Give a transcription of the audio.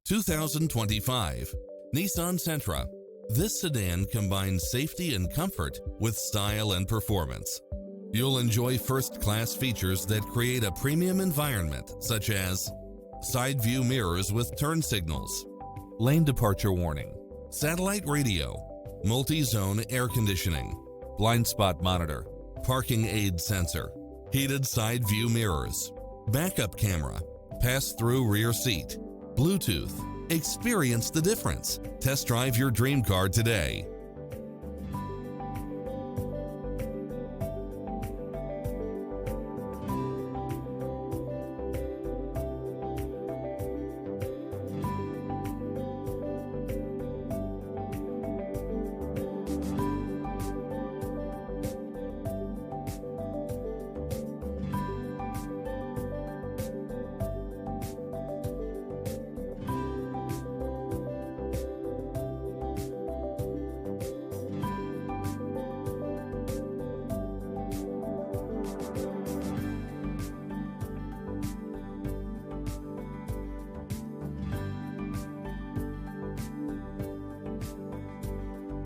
2025 Nissan Sentra. This sedan combines safety and comfort with style and performance. You'll enjoy first-class features that create a premium environment, such as side view mirrors with turn signals, lane departure warning, satellite radio, multi-zone air conditioning, blind spot monitor, parking aid sensor, heated side view mirrors, backup camera, pass-through rear seat, Bluetooth. Experience the difference. Test drive your dream car today.